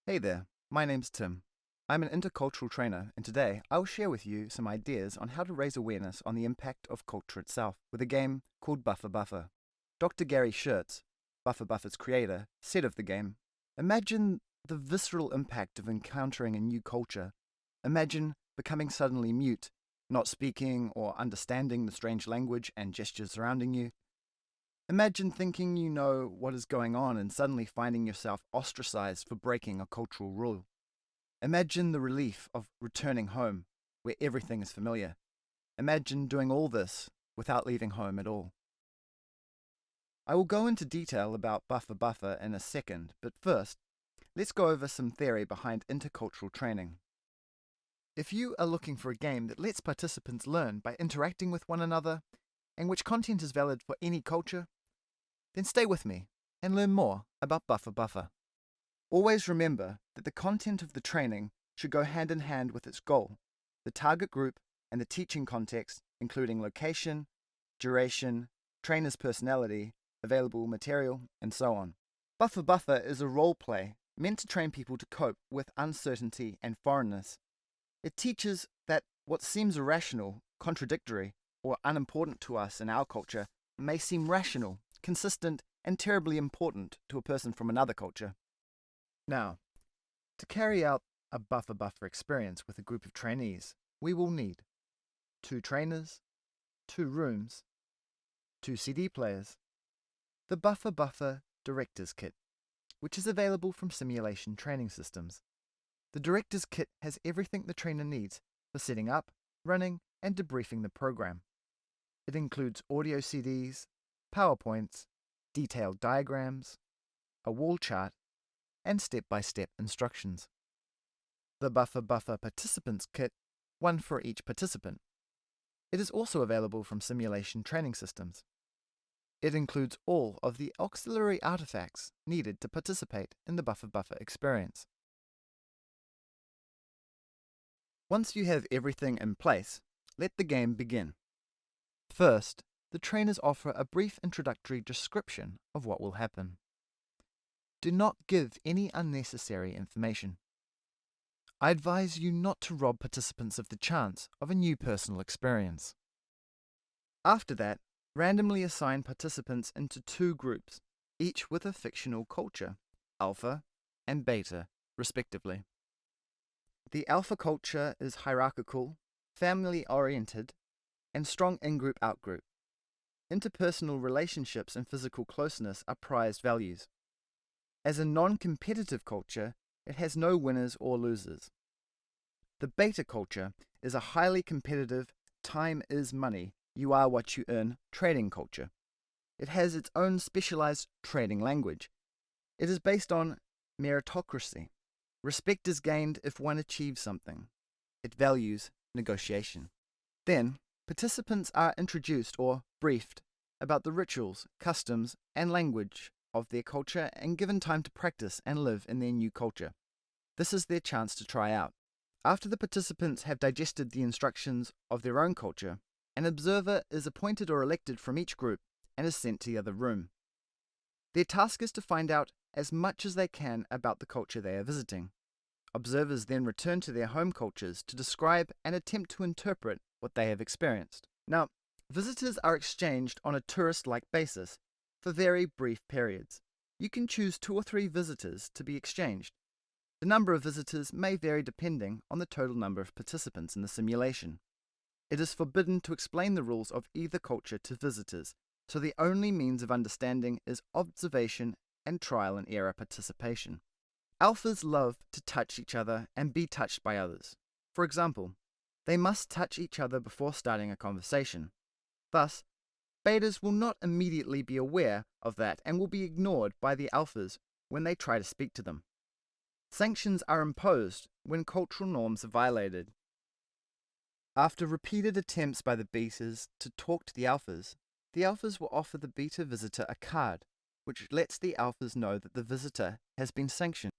Hey there, my name's Tim. I'm an intercultural trainer, and today I will share with you some ideas on how to raise awareness on the impact of culture itself with a game called Bafa Bafa. Dr. Gary Schertz, Bafa Bafa's creator, said of the game, "Imagine the visceral impact of encountering a new culture. Imagine becoming suddenly mute, not speaking or understanding the strange language and gestures surrounding you. Imagine thinking you know what is going on and suddenly finding yourself ostracized for breaking a cultural rule. Imagine the relief of returning home, where everything is familiar. Imagine doing all this without leaving home at all." I will go into detail about Bafa Bafa in a second, but first, let's go over some theory behind intercultural training. If you are looking for a game that lets participants learn by interacting with one another, and which content is valid for any culture, then stay with me and learn more about Bafa Bafa. Always remember that the content of the training should go hand in hand with its goal, the target group, and the teaching context, including location, duration, trainer's personality, available material, and so on. Bafa Bafa is a role play meant to train people to cope with uncertainty and foreignness. It teaches that what seems irrational, contradictory, or unimportant to us in our culture may seem rational, consistent, and terribly important to a person from another culture. Now, to carry out a Bafa Bafa experience with a group of trainees, we will need 2 trainers, 2 rooms, 2 CD players, the Bafa Bafa Director's Kit, which is available from Simulation Training Systems. The Director's Kit has everything the trainer needs for setting up, running, and debriefing the program. It includes audio CDs, PowerPoints, detailed diagrams, a wall chart, and step-by-step instructions. The Bafa Bafa Participants Kit, one for each participant. It is also available from Simulation Training Systems. It includes all of the auxiliary artifacts needed to participate in the Bafa Bafa experience. Once you have everything in place, let the game begin. First, the trainers offer a brief introductory description of what will happen. Do not give any unnecessary information. I advise you not to rob participants of the chance of a new personal experience. After that, randomly assign participants into 2 groups, each with a fictional culture, alpha and beta, respectively. The alpha culture is hierarchical, family-oriented, and strong in-group out-group. Interpersonal relationships and physical closeness are prized values. As a non-competitive culture, it has no winners or losers. The beta culture is a highly competitive, time is money, you are what you earn trading culture. It has its own specialized trading language. It is based on meritocracy. Respect is gained if one achieves something. It values negotiation. Then, participants are introduced or briefed about the rituals, customs, and language of their culture and given time to practice and live in their new culture. This is their chance to try out. After the participants have digested the instructions of their own culture, an observer is appointed or elected from each group and is sent to the other room. Their task is to find out as much as they can about the culture they are visiting. Observers then return to their home cultures to describe and attempt to interpret what they have experienced. Now, visitors are exchanged on a tourist-like basis for very brief periods. You can choose 2 or 3 visitors to be exchanged. The number of visitors may vary depending on the total number of participants in the simulation. It is forbidden to explain the rules of either culture to visitors, so the only means of understanding is observation and trial and error participation. Alphas love to touch each other and be touched by others. For example, they must touch each other before starting a conversation. Thus, betas will not immediately be aware of that and will be ignored by the alphas when they try to speak to them. Sanctions are imposed when cultural norms are violated. After repeated attempts by the betas to talk to the alphas will offer the beta visitor a card, which lets the alphas know that the visitor has been sanctioned.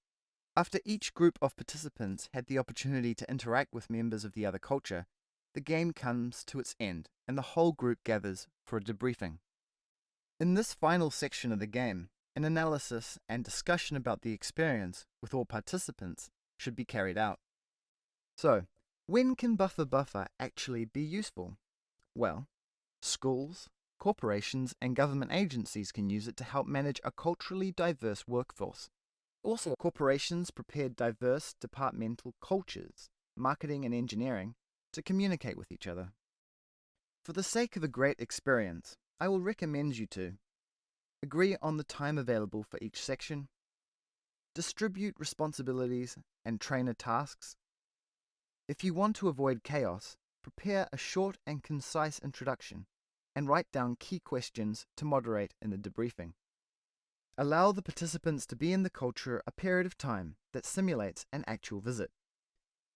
After each group of participants had the opportunity to interact with members of the other culture, the game comes to its end and the whole group gathers for a debriefing. In this final section of the game, an analysis and discussion about the experience with all participants should be carried out. So, when can Bafa Bafa actually be useful? Well, schools, corporations, and government agencies can use it to help manage a culturally diverse workforce. Also, corporations prepare diverse departmental cultures, marketing and engineering, to communicate with each other. For the sake of a great experience, I will recommend you to agree on the time available for each section, distribute responsibilities and trainer tasks. If you want to avoid chaos, prepare a short and concise introduction and write down key questions to moderate in the debriefing. Allow the participants to be in the culture a period of time that simulates an actual visit.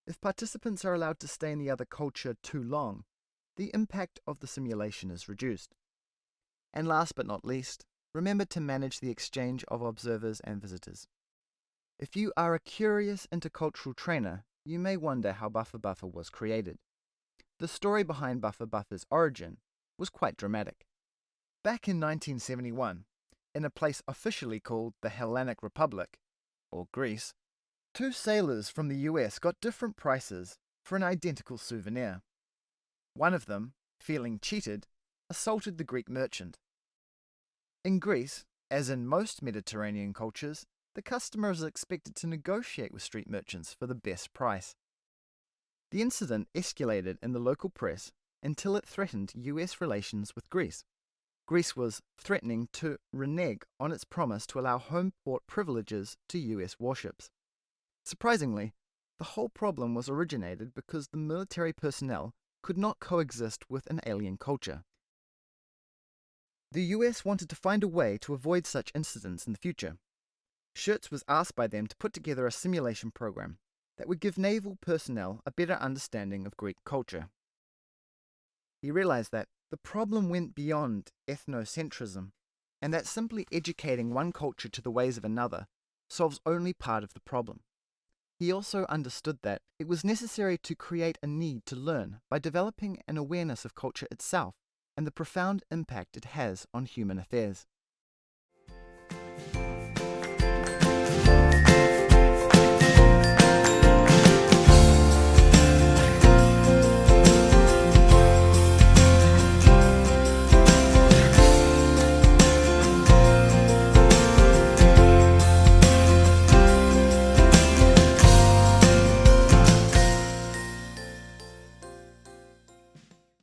If participants are allowed to stay in the other culture too long, the impact of the simulation is reduced. And last but not least, remember to manage the exchange of observers and visitors. If you are a curious intercultural trainer, you may wonder how Bafa Bafa was created. The story behind Bafa Bafa's origin was quite dramatic. Back in 1971, in a place officially called the Hellenic Republic, or Greece, two sailors from the US got different prices for an identical souvenir. One of them, feeling cheated, assaulted the Greek merchant. In Greece, as in most Mediterranean cultures, the customer is expected to negotiate with street merchants for the best price. The incident escalated in the local press until it threatened US relations with Greece. Greece was threatening to renege on its promise to allow home port privileges to US warships. Surprisingly, the whole problem was originated because the military personnel could not coexist with an alien culture. The US wanted to find a way to avoid such incidents in the future. Schurz was asked by them to put together a simulation program that would give naval personnel a better understanding of Greek culture. He realized that the problem went beyond ethnocentrism, and that simply educating one culture to the ways of another solves only part of the problem. He also understood that it was necessary to create a need to learn by developing an awareness of culture itself and the profound impact it has on human affairs.